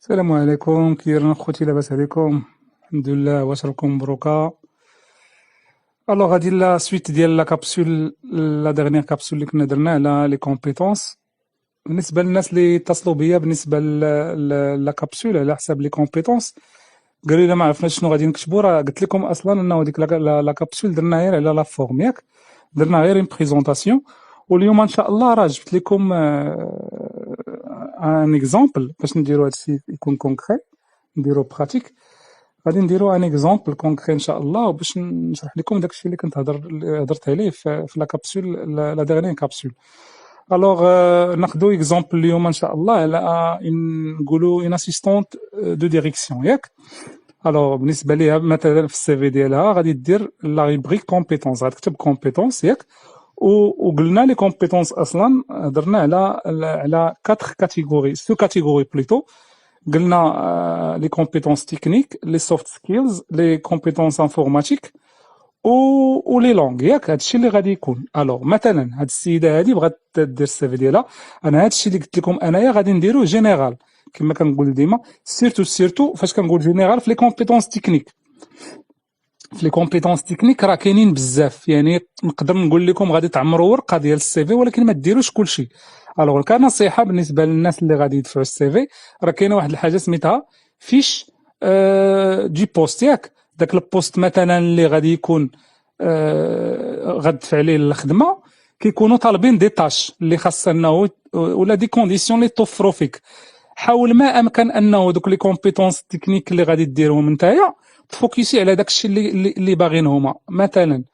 السلام عليكم، كي رانا خوتي؟ لاباس عليكم؟ الحمد لله. واش راكم مبروكا؟ الوغ غادي لا سويت ديال لا كابسول، لا ديرنيير كابسول اللي كنا درنا على لي كومبيتونس. بالنسبه للناس اللي اتصلوا بيا بالنسبه لا كابسول على حساب لي كومبيتونس، قالوا لي ما عرفناش شنو غادي نكتبوا. راه قلت لكم اصلا انه ديك لا كابسول درنا غير على لا فورم، ياك؟ درنا غير اون بريزونطاسيون. واليوم ان شاء الله راه جبت لكم ان اكزامبل باش نديروا هادشي يكون كونكري، نديرو براتيك. غادي نديرو ان اكزامبل كونكري ان شاء الله، باش نشرح لكم داكشي اللي كنت هضرت عليه في لا كابسول، لا ديرنيير كابسول. الوغ ناخدو اكزامبل اليوم ان شاء الله على نقولو اون اسيستونت دو ديريكسيون، ياك؟ الوغ بالنسبه ليها مثلا في السي في ديالها غادي دير لا ريبريك كومبيتونس، غتكتب كومبيتونس، ياك؟ وقلنا لي كومبيتونس اصلا درنا على 4 كاتيجوري، سو كاتيجوري بليتو. قلنا لي كومبيتونس تكنيك، لي سوفت سكيلز، لي كومبيتونس انفورماتيك و لي لونغ، ياك؟ هادشي اللي غادي يكون. الوغ مثلا هاد السيده هادي بغات دير السيفي ديالها، انا هادشي اللي قلت لكم انايا غادي نديروه جينيرال كما كنقول ديما، سيرتو فاش كنقول جينيرال في لي كومبيتونس تكنيك. في لي كومبيتونس تكنيك راه كاينين بزاف، يعني نقدر نقول لكم غادي تعمروا ورقه ديال السيفي، ولكن ما ديروش كلشي. الوغ كنصيحه بالنسبه للناس اللي غادي يدفعوا السيفي، راه كاينه واحد الحاجه سميتها فيش دي بوست، ياك؟ داك البوست مثلا اللي غادي يكون غتدفع عليه الخدمه، كيكونوا طالبين دي تاش اللي خاص انه ولا دي كونديسيون اللي توفروا فيك. حاول ما امكن انه دوك لي كومبيتونس تكنيك اللي غادي ديرهم نتايا تفوكسي على داكشي اللي باغين هما. مثلا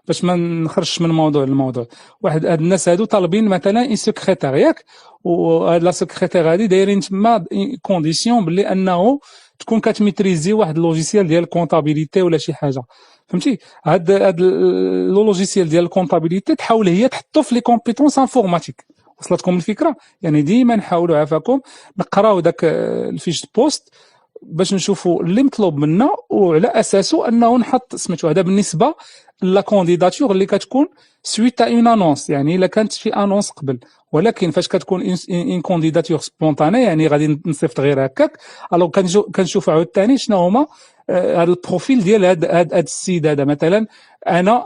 باش ما نخرجش من موضوع الموضوع، واحد هاد الناس هادو طالبين مثلا ان سكرتير، ياك؟ وهاد لا سكرتير هادي دايرين تما كونديسيون بلي انه تكون كتميتريزي واحد اللوجيسيال ديال الكونطابيليتي ولا شي حاجه، فهمتي؟ هاد اللوجيسيال ديال الكونطابيليتي تحاول هي تحطو في لي كومبيتونس انفورماتيك. وصلتكم الفكره؟ يعني ديما نحاولوا عافاكم نقراو داك الفيش بوست باش نشوفوا اللي مطلوب منا، وعلى اساسه انه نحط سميتو. هذا بالنسبه لا كونديداتور اللي كتكون سويت ا اون انونس، يعني الا كانت في انونس قبل. ولكن فاش كتكون ان كونديداتور سبونطاني، يعني غادي نصيفط غير هكاك، الوغ كنشوف عاوتاني شنو هما هذا البروفيل ديال هاد السيد هذا. مثلا انا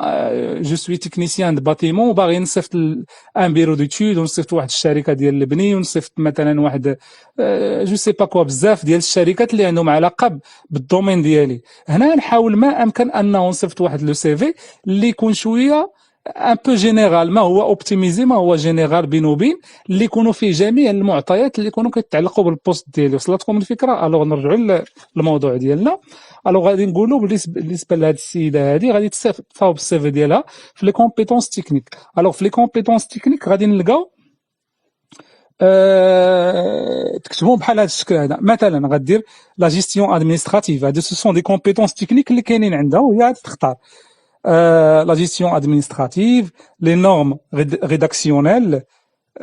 جو سوي تكنيسيان دو باتيمون وباغي نصيفط ان بيرو ديتود، ونصيفط واحد الشركه ديال البني، ونصيفط مثلا واحد جو سي با كوا بزاف ديال الشركات اللي عندهم علاقه بالدومين ديالي. هنا نحاول ما امكن انه نصيفط واحد لو سي في اللي يكون شويه ان بو جينيرال، ما هو اوبتيميزي، ما هو جينيرال بين وبين، اللي يكونوا فيه جميع المعطيات اللي يكونوا كيتعلقوا بالبوست ديالي. وصلتكم الفكره؟ الوغ نرجعوا للموضوع ديالنا. الوغ غادي نقولوا بالنسبه لهاد السيده هادي غادي تصاوب السي في ديالها في لي كومبيتونس تكنيك. الوغ في لي كومبيتونس تكنيك غادي نلقاو تكتبوا بحال هذا الشكل هذا. مثلا غدير لا جيستيون ادمينستراتيف، هادو سو سون دي كومبيتونس تكنيك اللي كاينين عندها، وهي غادي تختار لا جيستيون ادمينستراتيف، لي نورم ريداكسيونيل،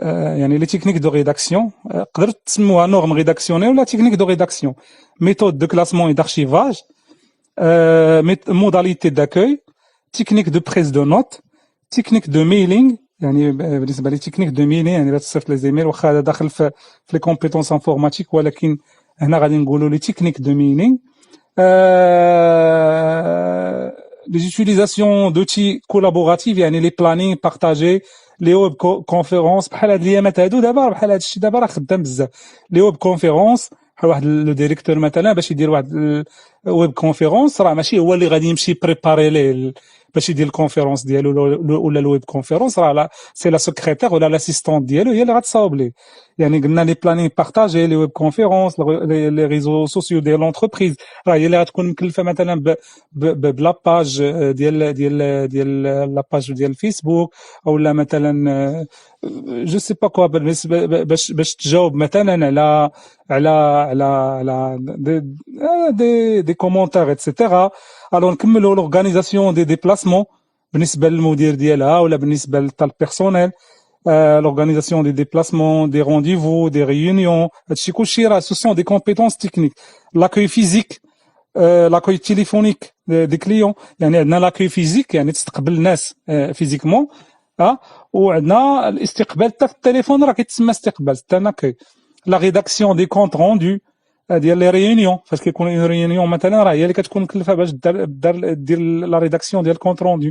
يعني لي تكنيك دو ريداكسيون، قدرت تسموها نورم ريداكسيونيل ولا تكنيك دو ريداكسيون، ميثود دو كلاسمون اي دارشيفاج، modalité d'accueil, technique de prise de notes, technique de mailing. يعني بالنسبه لي تكنيك دو ميلين يعني باش تصيفط لي زيميل، واخا هذا داخل في لي كومبيتونس انفورماتيك، ولكن هنا غادي نقولوا لي تكنيك دو ميلين. les utilisations d'outils collaboratifs، يعني لي بلانين بارطاجي، لي ويب كونفيرونس. بحال هاد الايامات هادو دابا، بحال هاد الشيء دابا راه خدام بزاف لي ويب كونفيرونس. بحال واحد لو ديريكتور مثلا باش يدير واحد ويب كونفيرونس، راه ماشي هو اللي غادي يمشي بريباري ليه باش يدير الكونفيرونس ديالو ولا الويب كونفيرونس، راه سي لا سكرتير ولا لاسيستونت ديالو هي اللي غتصاوب ليه. يعني قلنا لي بلانين بارطاجي، لي ويب كونفيرونس، لي ريزو سوسيو ديال لونتربريز، راه هي اللي غتكون مكلفه مثلا بلا باج ديال لاباج ديال الفيسبوك، اولا مثلا جو سي با كوا باش تجاوب مثلا على دي كومونتير ايتترا. الو نكملوا لورغانيزاسيون دي ديبلاسمون بالنسبه للمدير ديالها ولا بالنسبه للبيرسونيل، l'organisation des déplacements, des rendez-vous, des réunions. هادشي كلشي راه سو سون دي كومبيتونس تكنيك. l'accueil physique لاكوي تيليفونيك دي كليون، يعني عندنا لاكوي فيزيك يعني تستقبل الناس فيزيكمون، وعندنا الاستقبال حتى في التليفون راه كيتسمى استقبال حتى ناكوي. لا ريداكسيون دي كونط روندو ديال لي ريونيون، فاش كيكون اون ريونيون مثلا راه هي اللي كتكون مكلفه باش دير لا ريداكسيون ديال كونط روندو.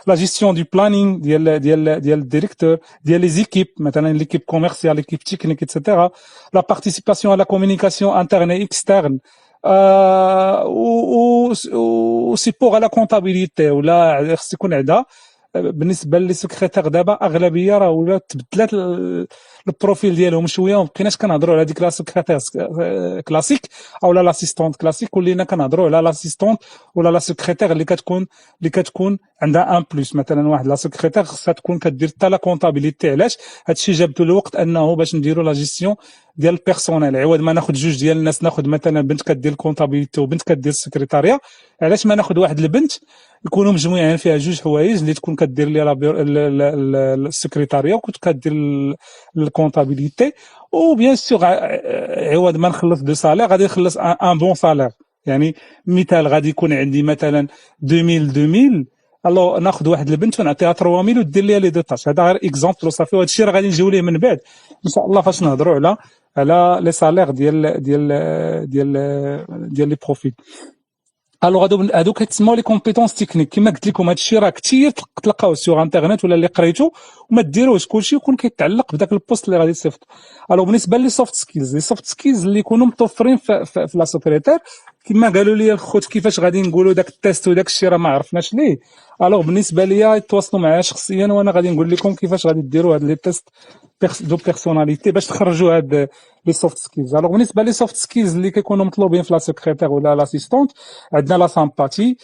لا جيستيون دو بلانينغ ديال الديريكتور ديال لي زيكيب، مثلا ليكيب كوميرسيال ليكيب تكنيك ايتترا. لا بارتيسيباسيون على كومونيكاسيون انترن اي اكسترن، و سيبور على كونطابيليتي ولا خص يكون عندها. بالنسبه لي سكرتير دابا اغلبيه راه ولات تبدلات البروفيل ديالهم شويه، وما بقيناش كنهضروا على هذيك لا سكرتير كلاسيك او لا لاسيستونت كلاسيك، ولينا كنهضروا على لاسيستونت ولا لا سكرتير اللي كتكون عندها ان بلس. مثلا واحد لا سكرتير خصها تكون كدير حتى لا كونطابيليتي. علاش هادشي جابتو الوقت؟ انه باش نديروا لا جيستيون ديال البيرسونيل، عوض ما ناخذ جوج ديال الناس، ناخذ مثلا بنت كدير الكونطابيليتي وبنت كدير السكرتاريا، علاش ما ناخذ واحد البنت يكونوا مجموعين فيها جوج حوايج اللي تكون كدير لي السكرتاريا وكنت كدير الكونطابيليتي، وبيان سور عوض ما نخلص دو سالير غادي نخلص ان بون سالير. يعني مثال غادي يكون عندي مثلا 2000 الو ناخذ واحد البنت ونعطيها 3000 ودير ليها لي دو تاش. هذا غير اكزومبل وصافي، وهذا الشيء راه غادي نجيو ليه من بعد ان شاء الله فاش نهضروا على لي سالير ديال لي بروفيل. الوغ هادو كيتسموا لي كومبيتونس تكنيك. كما قلت لكم هذا الشيء راه كثير تلقاوه سور انترنت ولا اللي قريتو، وما ديروش، كلشي يكون كيتعلق بداك البوست اللي غادي تصيفط. الوغ بالنسبه لي سوفت سكيلز اللي يكونوا متوفرين في لا سكرتير، كما قالوا لي الخوت كيفاش غادي نقولوا داك التيست وداك الشيء راه ما عرفناش ليه. الوغ بالنسبه ليا يتواصلوا معايا شخصيا وانا غادي نقول لكم كيفاش غادي ديروا هاد لي تيست دو بيرسوناليتي باش تخرجوا هاد لي سوفت سكيلز. الوغ بالنسبه لي سوفت سكيلز اللي كيكونوا مطلوبين في لا سكرتير ولا لاسيستونت، عندنا لا سامباتي.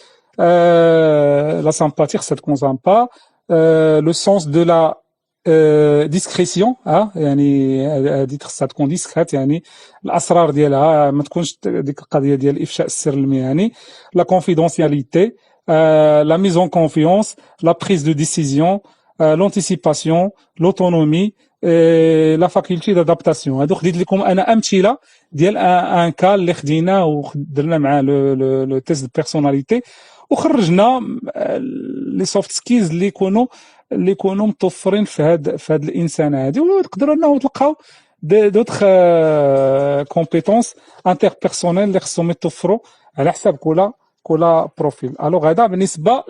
لا سامباتي خصها تكون سامبا. لو سونس دو لا ديسكريسيون، يعني هذه خصها تكون ديسكريت، يعني الاسرار ديالها ما تكونش ديك القضيه ديال افشاء السر المهني. لا كونفيدونسياليتي، لا ميزون كونفيونس، لا بريز دو ديسيزيون، لونتيسيباسيون، لوتونومي، لا فاكولتي دادابتاسيون. هادو خديت لكم انا امثله ديال ان كا اللي خديناه ودرنا معاه لو تيست دو بيرسوناليتي، وخرجنا لي سوفت سكيلز اللي يكونوا متوفرين في هاد الانسان هادي، وتقدروا انه تلقاو دوطخ كومبيتونس انتر بيرسونيل اللي خصهم يتوفروا على حساب كل بروفيل. الوغ هذا بالنسبه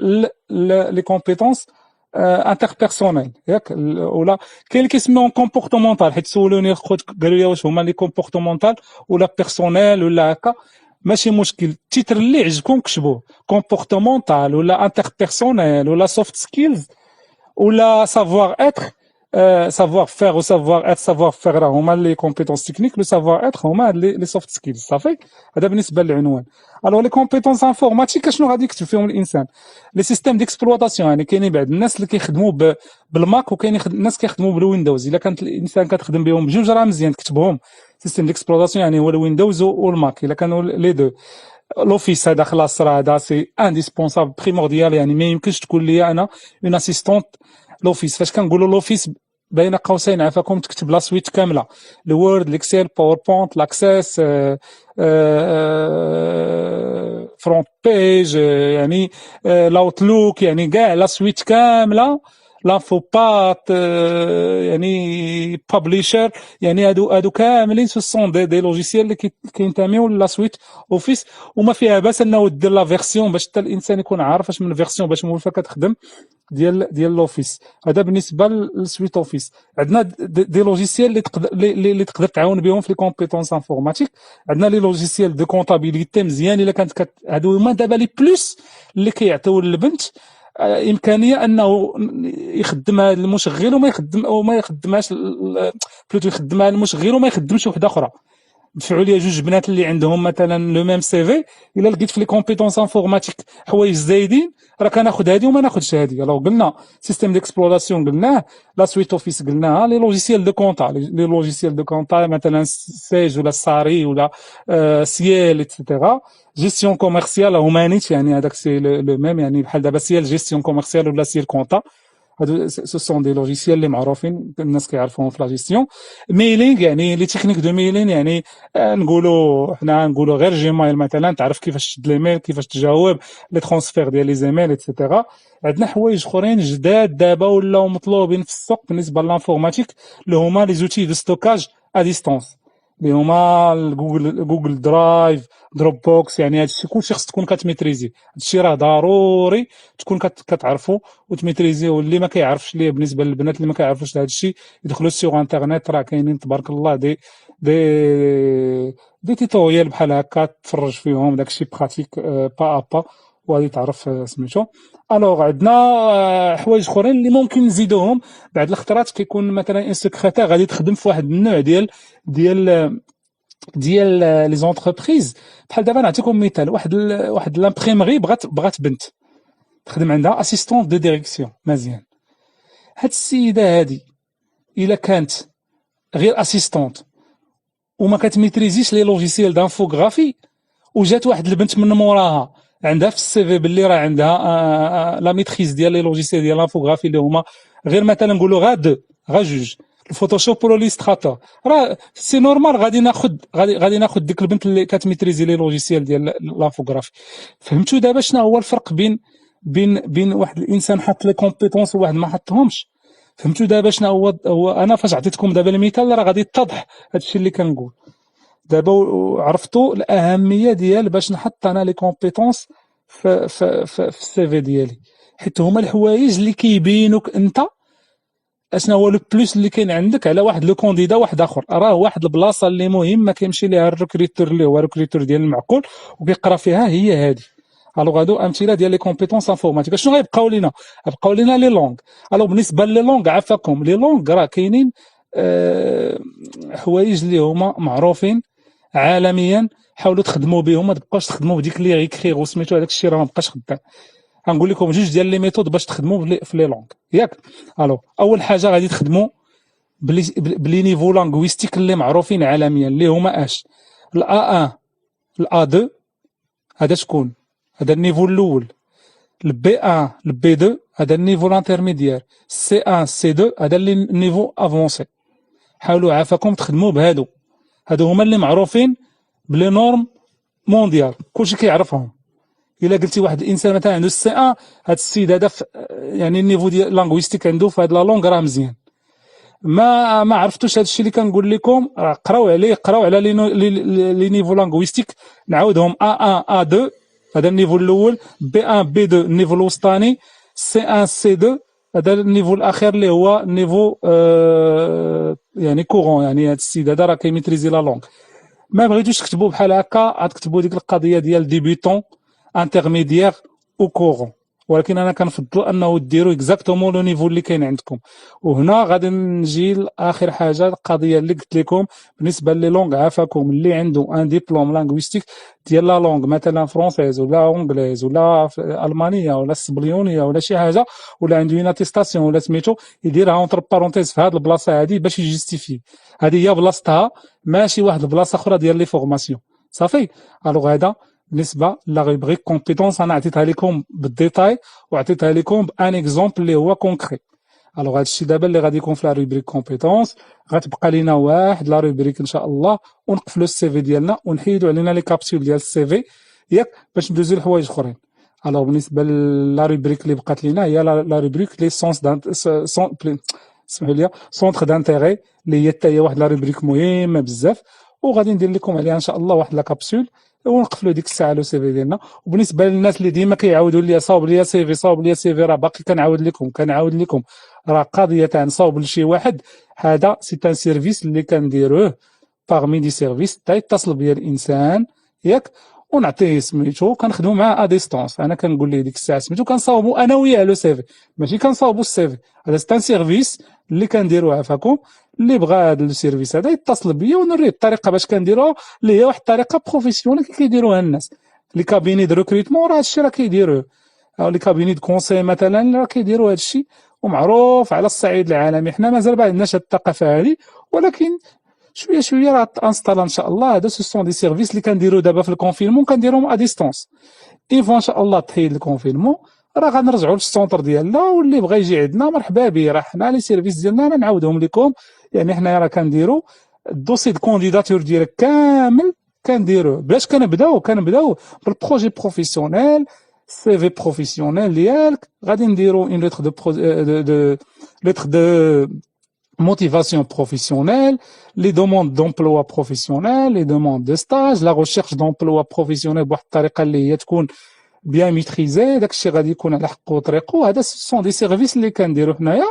لي كومبيتونس انتر بيرسونيل ياك. ولا كاين اللي كيسميوهم كومبورتمونتال، حيت سولوني الخوت قالوا لي واش هما لي كومبورتمونتال ولا بيرسونيل ولا هكا. ماشي مشكل، التيتر اللي عجبكم كتبوه، كومبورتمونتال ولا انتر بيرسونيل ولا سوفت سكيلز ولا سافوار اتر. سافوار فير و سافوار اتر. سافوار فير راه هما لي كومبيتونس تكنيك، لو سافوار اتر هما لي سوفت سكيلز. صافي، هذا بالنسبه للعنوان. الوغ لي كومبيتونس انفورماتيك شنو غادي يكتب فيهم الانسان؟ لي سيستيم ديكسبلوطاسيون، يعني كاينين بعض الناس اللي كيخدموا بالماك وكاينين الناس كيخدموا بالويندوز. الا كانت الانسان كتخدم بهم بجوج راه مزيان تكتبهم. سيستيم ديكسبلوطاسيون يعني هو الويندوز والماك، الا كانوا لي دو. لوفيس هذا خلاص راه هذا سي انديسبونسابل بريمورديال، يعني ما يمكنش تقول لي انا اون اسيستونت لوفيس. فاش كنقولوا لوفيس بين قوسين عفاكم تكتب لا سويت كامله، الوورد، الاكسل، باوربوينت، لاكسس، فرونت بيج، يعني لاوتلوك، يعني كاع لا سويت كامله، لانفو بات، يعني بابليشر، يعني هادو كاملين سو سون دي لوجيسيال اللي كينتميو لا سويت اوفيس. وما فيها باس انه دير لا فيرسيون باش حتى الانسان يكون عارف اش من فيرسيون باش مولفه كتخدم ديال لوفيس. هذا بالنسبه للسويت اوفيس. عندنا دي لوجيسيال اللي تقدر تعاون بهم في لي كومبيتونس انفورماتيك. عندنا لي لوجيسيال دو كونطابيليتي مزيان الا كانت هادو هما دابا لي بلوس اللي كيعطيو للبنت امكانيه انه يخدم هذا المشغل وما يخدمهاش بلوتو يخدمها المشغل وما يخدمش وحده اخرى. دفعوا لي جوج بنات اللي عندهم مثلا لو ميم سي في، الا لقيت في لي كومبيتونس انفورماتيك حوايج زايدين راه كناخذ هذه وما ناخذش هذه. لو قلنا سيستيم ديكسبلوراسيون قلناه، لا سويت اوفيس قلناها، لي لوجيسيال دو كونطا، لي لوجيسيال دو كونطا مثلا سيج ولا ساري ولا سيال ايتترا. جيستيون كوميرسيال هما نيت، يعني هذاك سي لو ميم، يعني بحال دابا سيال جيستيون كوميرسيال ولا سيال كونطا. هادو سو سون دي لوجيسيال اللي معروفين الناس كيعرفوهم في لا جيستيون. ميلينغ يعني لي تكنيك دو ميلين يعني نقولوا حنا نقولوا غير جيميل مثلا، تعرف كيفاش تشد ليميل، كيفاش تجاوب لي ترونسفير ديال لي زيميل ايتترا. عندنا حوايج اخرين جداد دابا ولاو مطلوبين في السوق بالنسبه للانفورماتيك اللي هما لي زوتي دو ستوكاج ا ديستونس، اللي هما جوجل درايف، دروب بوكس. يعني هادشي كلشي خص تكون كتميتريزي، هادشي راه ضروري تكون كتعرفو وتميتريزي. واللي ما كيعرفش ليه بالنسبه للبنات اللي ما كيعرفوش هادشي يدخلوا سيغ انترنيت، راه كاينين تبارك الله دي دي تيتوريال بحال هكا تفرج فيهم داكشي براتيك با با، وغادي تعرف سميتو. الوغ عندنا حوايج اخرين اللي ممكن نزيدوهم بعد الخطرات. كيكون مثلا ان سكرتير غادي تخدم في واحد النوع ديال لي زونتربريز. بحال دابا نعطيكم مثال، واحد لامبريمري بغات بنت تخدم عندها اسيستون دو ديريكسيون مزيان. هاد السيده هادي الا كانت غير اسيستونت وما كتميتريزيش لي لوجيسيال دانفوغرافي، وجات واحد البنت من موراها عندها في السي في باللي راه عندها لا ميتريز ديال لي لوجيسيال ديال لانفوغرافي اللي هما غير مثلا نقولوا غا جوج الفوتوشوب ولا ليستراتور، راه سي نورمال غادي ناخذ ديك البنت اللي كتميتريزي لي لوجيسيال ديال لانفوغرافي. فهمتوا دابا شنو هو الفرق بين واحد الانسان حط لي كومبيتونس وواحد ما حطهمش؟ فهمتوا دابا شنو هو انا فاش عطيتكم دابا المثال راه غادي يتضح هادشي اللي كنقول دابا، وعرفتوا الاهميه ديال باش نحط انا لي كومبيتونس في السي في ديالي، حيت هما الحوايج اللي كيبينوك انت اشنا هو لو بلوس اللي كاين عندك على واحد لو كونديدا واحد اخر. راه واحد البلاصه اللي مهمه كيمشي ليها الريكريتور اللي هو ريكريتور ديال المعقول وكيقرا فيها هي هذه. الوغ هادو امثله ديال لي كومبيتونس انفورماتيك. شنو غيبقاو لينا؟ غيبقاو لينا لي لونغ. الوغ بالنسبه لي لونغ عافاكم، لي لونغ راه كاينين حوايج اللي هما معروفين عالميا، حاولوا تخدموا بهم، ما تبقاوش تخدموا بديك لي غيكريغ وسميتو هذاك الشيء راه ما بقاش خدام. غنقول لكم جوج ديال لي ميثود باش تخدموا في لي لونغ ياك. الوغ اول حاجه غادي تخدموا بلي نيفو لانغويستيك اللي معروفين عالميا اللي هما الا 1 الا 2 هذا شكون؟ هذا النيفو الاول. البي 1 البي 2 هذا النيفو لانترميديير. سي 1 سي 2 هذا اللي النيفو افونسي. حاولوا عافاكم تخدموا بهادو، هادو هما اللي معروفين بلي نورم مونديال كلشي كيعرفهم. الا قلتي واحد الانسان مثلا عنده سي 1 هاد السيد هذا يعني النيفو ديال لانغويستيك عنده في هاد لا لونغ راه مزيان. ما عرفتوش هاد الشيء اللي كنقول لكم راه قراو عليه، قراو على لي نيفو لانغويستيك. نعاودهم A1 A2 هذا النيفو الاول، B1 B2 النيفو الوسطاني، C1 C2 هذا النيفو الاخير اللي هو نيفو يعني كورون. يعني هاد السيد هذا راه كيميتريزي لا لونغ. ما بغيتوش تكتبوا بحال هكا، غتكتبوا ديك القضيه ديال ديبيتون انترميديير او كورون، ولكن انا كنفضل انه ديروا اكزاكتومون لو نيفو اللي كاين عندكم. وهنا غادي نجي لاخر حاجه، القضيه اللي قلت لكم بالنسبه لي لونغ عافاكم اللي عنده ان ديبلوم لانغويستيك ديال لا لونغ مثلا فرونسيز ولا انجليز ولا المانيه ولا السبليونيه ولا شي حاجه، ولا عنده اون اتيستاسيون ولا سميتو، يديرها اونتر بارونتيز في هذه البلاصه هذه باش يجيستيفي. هذه هي بلاصتها، ماشي واحد البلاصه اخرى ديال لي فورماسيون صافي. الوغ هذا بالنسبه لا روبريك كومبيتونس انا عطيتها لكم بالديتاي وعطيتها لكم بان اكزومبل اللي هو كونكري. الوغ هذا الشيء دابا اللي غادي يكون في لا روبريك كومبيتونس. غتبقى لينا واحد لا روبريك ان شاء الله ونقفلوا السي في ديالنا ونحيدوا علينا لي كابسول ديال السي في ياك باش ندوزو لحوايج اخرين. الوغ بالنسبه لا روبريك اللي بقات لينا هي لا روبريك لي سونس اسمحوا لي سونتر دانتيغي اللي هي حتى هي واحد لا روبريك مهمه بزاف، وغادي ندير لكم عليها ان شاء الله واحد لا كابسول ونقفلوا ديك الساعه لو سي في ديالنا. وبالنسبه للناس اللي ديما كيعاودوا لي صاوب لي سي في صاوب لي سي في، راه باقي كنعاود لكم راه قضيه تاع نصاوب لشي واحد هذا سي ان سيرفيس اللي كنديروه باغمي دي سيرفيس تاع يتصل بيا الانسان ياك ونعطيه سميتو كنخدموا معاه ا ديستونس. انا كنقول ليه ديك الساعه سميتو كنصاوبوا انا وياه لو سي في، ماشي كنصاوبوا السي في. هذا سي ان سيرفيس اللي كنديروه عافاكم. اللي بغى هذا السيرفيس هذا يتصل بيا ونوريه الطريقه باش كنديروه، اللي هي واحد الطريقه بروفيسيونيل كيديروها الناس. لي كابيني دو ريكروتمون راه هادشي راه كيديروه، او لي كابيني دو كونساي مثلا راه كيديروا هادشي ومعروف على الصعيد العالمي. حنا مازال ما عندناش هاد الثقافه هذه، ولكن شويه شويه راه انستال ان شاء الله. هادو سو سون دي سيرفيس اللي كنديروا دابا في الكونفينمون كنديروهم ا ديستونس. اون فوا ان شاء الله تحيد الكونفينمون راه غنرجعوا للسونتر ديالنا، واللي بغى يجي عندنا مرحبا به. راه حنا لي سيرفيس ديالنا راه نعاودهم لكم، يعني حنايا راه كنديروا الدوسي دو كونديداتور ديالك كامل كنديروه. باش كنبداو بالبروجي بروفيسيونيل، سي في بروفيسيونيل ديالك، غادي نديرو اون ليتر دو motivation professionnelle, les demandes d'emploi professionnel, les demandes de stage, la recherche d'emploi professionnel بواحد الطريقه اللي هي تكون بيان ميتريزي. داكشي غادي يكون على حقه وطريقه. هذا سون دي سيرفيس اللي كنديرو حنايا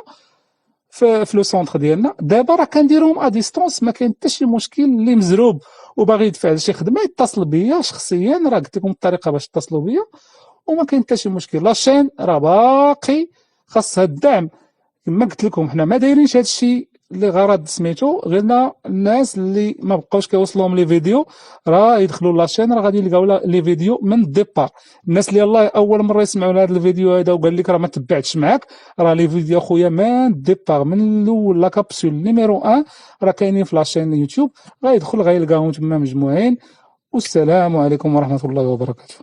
في لو سونتر ديالنا. دابا راه كنديروهم ا ديستونس، ما كاين حتى شي مشكل. اللي مزروب وباغي يدفع لشي خدمه يتصل بيا شخصيا، راه قلت لكم الطريقه باش تتصلوا بيا، وما كاين حتى شي مشكل. لاشين راه باقي خاصها الدعم. كما قلت لكم حنا ما دايرينش هذا الشيء لغرض سميتو، غيرنا الناس اللي ما بقاوش كيوصلوهم لي فيديو راه يدخلوا لاشين، راه غادي يلقاو لي فيديو من الديبار. الناس اللي يلاه اول مره يسمعوا لهذا الفيديو هذا وقال لك راه ما تبعتش معاك، راه لي فيديو خويا من الديبار، من الاول لا كابسول نيميرو 1 راه كاينين في لاشين يوتيوب، غيدخل غيلقاهم تما مجموعين. والسلام عليكم ورحمه الله وبركاته.